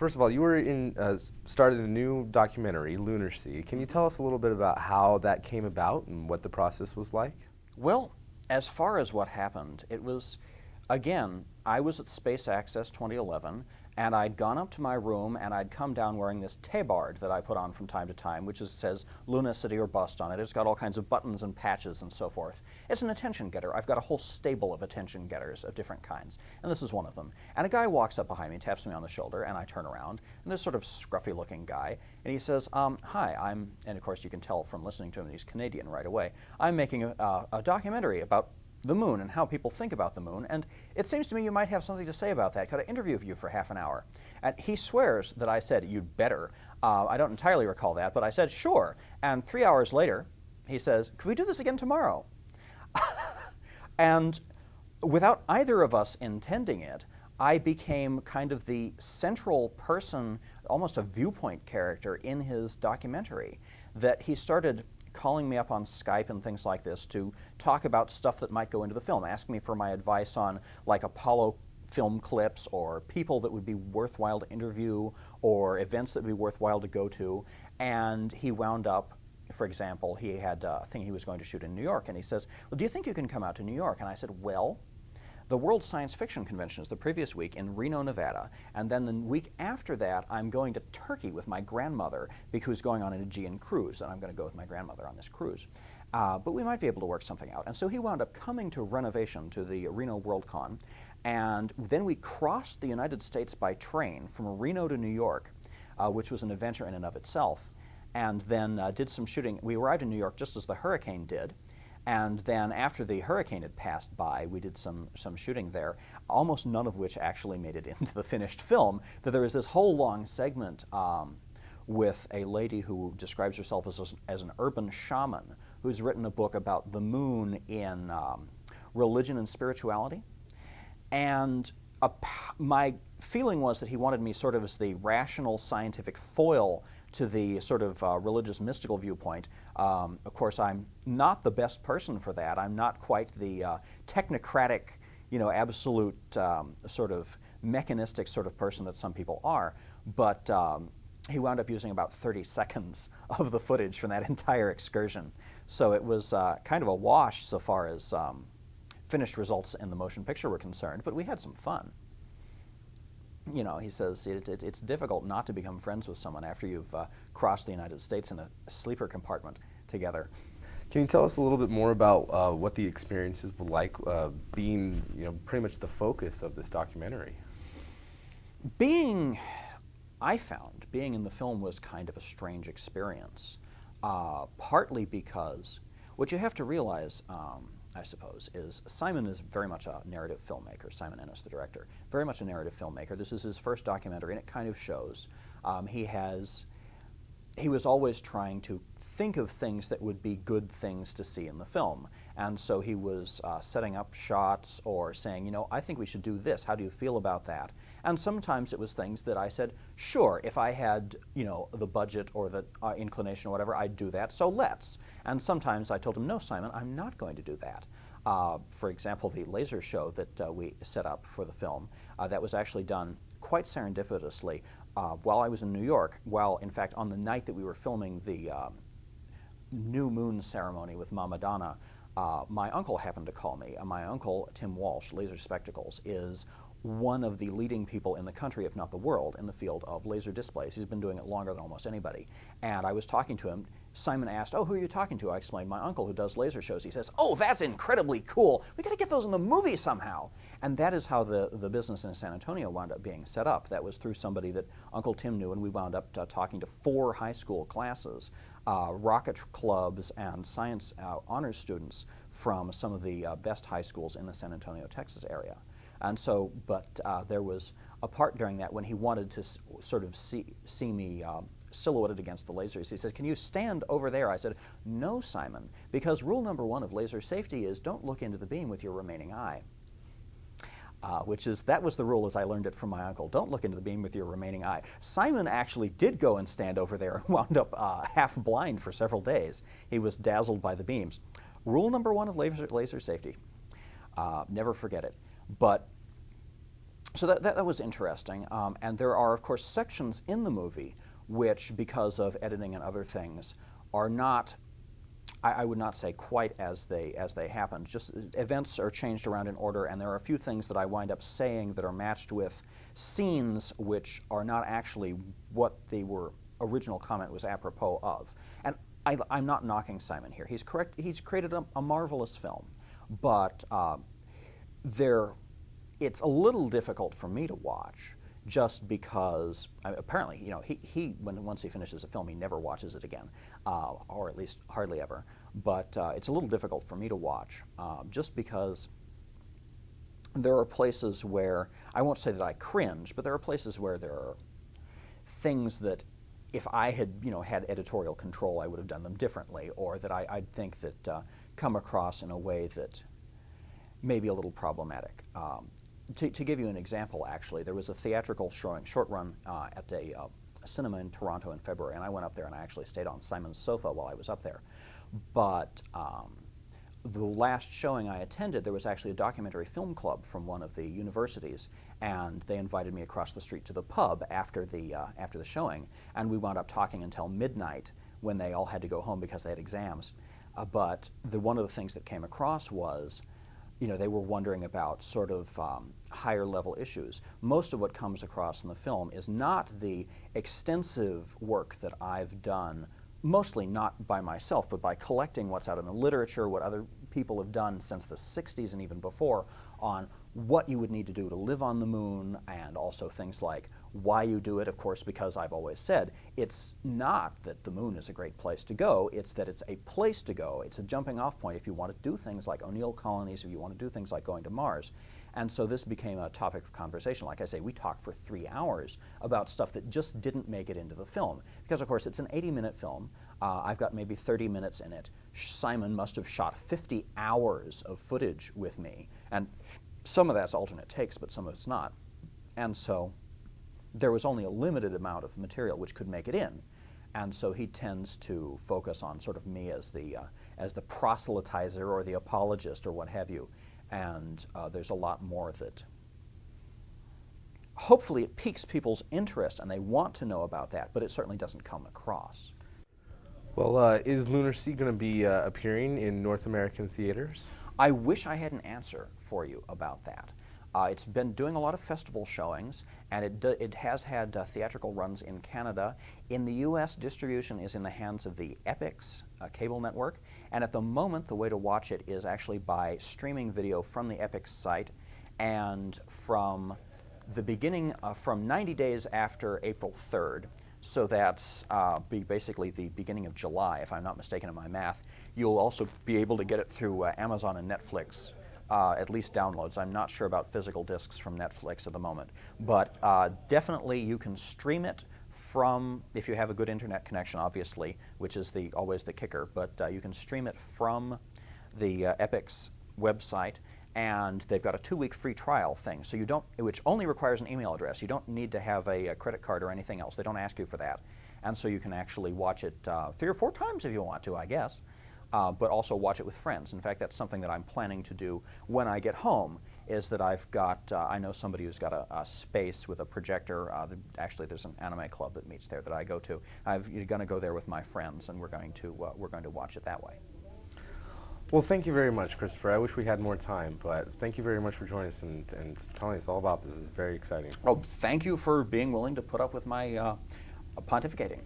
First of all, you were started a new documentary, Lunarcy. Can you tell us a little bit about how that came about and what the process was like? Well, as far as what happened, it was, again, I was at Space Access 2011, and I'd gone up to my room and I'd come down wearing this tabard that I put on from time to time, which says Luna City or Bust on it. It's got all kinds of buttons and patches and so forth. It's an attention getter. I've got a whole stable of attention getters of different kinds, and this is one of them. And a guy walks up behind me, taps me on the shoulder, and I turn around, and this sort of scruffy looking guy, and he says, hi, and of course you can tell from listening to him he's Canadian right away, I'm making a documentary about the moon and how people think about the moon, and it seems to me you might have something to say about that. Could I interview you for half an hour? And he swears that I said, you'd better. I don't entirely recall that, but I said, sure. And 3 hours later, he says, could we do this again tomorrow? And without either of us intending it, I became kind of the central person, almost a viewpoint character in his documentary, that he started calling me up on Skype and things like this to talk about stuff that might go into the film, asking me for my advice on like Apollo film clips or people that would be worthwhile to interview or events that would be worthwhile to go to. And he wound up, for example, he had a thing he was going to shoot in New York, and he says, well, do you think you can come out to New York? And I said, well, the World Science Fiction Convention is the previous week in Reno, Nevada, and then the week after that, I'm going to Turkey with my grandmother who's going on an Aegean cruise, and I'm going to go with my grandmother on this cruise. But we might be able to work something out. And so he wound up coming to Renovation to the Reno Worldcon, and then we crossed the United States by train from Reno to New York, which was an adventure in and of itself, and then did some shooting. We arrived in New York just as the hurricane did. And then after the hurricane had passed by, we did some shooting there, almost none of which actually made it into the finished film. That there was this whole long segment with a lady who describes herself as an urban shaman who's written a book about the moon in religion and spirituality. And my feeling was that he wanted me sort of as the rational scientific foil to the sort of religious mystical viewpoint. Of course, I'm not the best person for that. I'm not quite the technocratic, absolute sort of mechanistic sort of person that some people are. But he wound up using about 30 seconds of the footage from that entire excursion. So it was kind of a wash so far as finished results in the motion picture were concerned, but we had some fun. He says it's difficult not to become friends with someone after you've crossed the United States in a sleeper compartment together. Can you tell us a little bit more about what the experiences were like being, pretty much the focus of this documentary? I found being in the film was kind of a strange experience, partly because what you have to realize, I suppose, is Simon is very much a narrative filmmaker. Simon Ennis, the director, very much a narrative filmmaker. This is his first documentary, and it kind of shows. He was always trying to think of things that would be good things to see in the film, and so he was setting up shots or saying, I think we should do this. How do you feel about that? And sometimes it was things that I said, sure, if I had, the budget or the inclination or whatever, I'd do that, so let's. And sometimes I told him, no, Simon, I'm not going to do that. For example, the laser show that we set up for the film, that was actually done quite serendipitously while I was in New York, in fact, on the night that we were filming the new moon ceremony with Mama Donna, my uncle happened to call me. My uncle, Tim Walsh, Laser Spectacles, is one of the leading people in the country, if not the world, in the field of laser displays. He's been doing it longer than almost anybody. And I was talking to him. Simon asked, oh, who are you talking to? I explained, my uncle who does laser shows. He says, oh, that's incredibly cool. We got to get those in the movie somehow. And that is how the business in San Antonio wound up being set up. That was through somebody that Uncle Tim knew, and we wound up talking to 4 high school classes, rocket clubs and science honors students from some of the best high schools in the San Antonio, Texas area. And so, there was a part during that when he wanted to sort of see me silhouetted against the lasers. He said, can you stand over there? I said, no, Simon, because rule number 1 of laser safety is don't look into the beam with your remaining eye. That was the rule as I learned it from my uncle. Don't look into the beam with your remaining eye. Simon actually did go and stand over there and wound up half blind for several days. He was dazzled by the beams. Rule number 1 of laser safety, never forget it. But So that was interesting, and there are, of course, sections in the movie which, because of editing and other things, are not, I would not say quite as they happened. Just events are changed around in order, and there are a few things that I wind up saying that are matched with scenes which are not actually what the original comment was apropos of. And I'm not knocking Simon here. He's correct. He's created a marvelous film, but it's a little difficult for me to watch, just because apparently, you know, once he finishes a film, he never watches it again, or at least hardly ever. But it's a little difficult for me to watch, just because there are places where, I won't say that I cringe, but there are places where there are things that, if I had, you know, had editorial control, I would have done them differently, or that I'd think that come across in a way that may be a little problematic. To give you an example, actually, there was a theatrical showing, short run, at a cinema in Toronto in February, and I went up there and I actually stayed on Simon's sofa while I was up there. But the last showing I attended, there was actually a documentary film club from one of the universities, and they invited me across the street to the pub after the showing, and we wound up talking until midnight when they all had to go home because they had exams. But one of the things that came across was, you know, they were wondering about sort of higher level issues. Most of what comes across in the film is not the extensive work that I've done, mostly not by myself, but by collecting what's out in the literature, what other people have done since the 60s and even before, on what you would need to do to live on the moon, and also things like why you do it, of course, because I've always said it's not that the moon is a great place to go, it's that it's a place to go. It's a jumping off point if you want to do things like O'Neill colonies, if you want to do things like going to Mars. And so this became a topic of conversation. Like I say, we talked for 3 hours about stuff that just didn't make it into the film. Because, of course, it's an 80-minute film. I've got maybe 30 minutes in it. Simon must have shot 50 hours of footage with me. And some of that's alternate takes, but some of it's not. And so there was only a limited amount of material which could make it in. And so he tends to focus on sort of me as the proselytizer or the apologist or what have you. And there's a lot more that hopefully it piques people's interest and they want to know about that, but it certainly doesn't come across. Well, is Lunarcy going to be appearing in North American theaters? I wish I had an answer for you about that. It's been doing a lot of festival showings, and it has had theatrical runs in Canada. In the U.S., distribution is in the hands of the Epix cable network, and at the moment, the way to watch it is actually by streaming video from the Epix site, and from the beginning, from 90 days after April 3rd, so that's basically the beginning of July, if I'm not mistaken in my math. You'll also be able to get it through Amazon and Netflix, at least downloads. I'm not sure about physical discs from Netflix at the moment. But definitely you can stream it from, if you have a good internet connection, obviously, which is always the kicker, but you can stream it from the Epix website. And they've got a 2-week free trial thing, so which only requires an email address. You don't need to have a credit card or anything else. They don't ask you for that. And so you can actually watch it 3 or 4 times if you want to, I guess, but also watch it with friends. In fact, that's something that I'm planning to do when I get home, is that I've got, I know somebody who's got a space with a projector. Actually, there's an anime club that meets there that I go to. I'm going to go there with my friends, and we're going to watch it that way. Well, thank you very much, Christopher. I wish we had more time, but thank you very much for joining us and telling us all about this. It's very exciting. Oh, thank you for being willing to put up with my pontificating.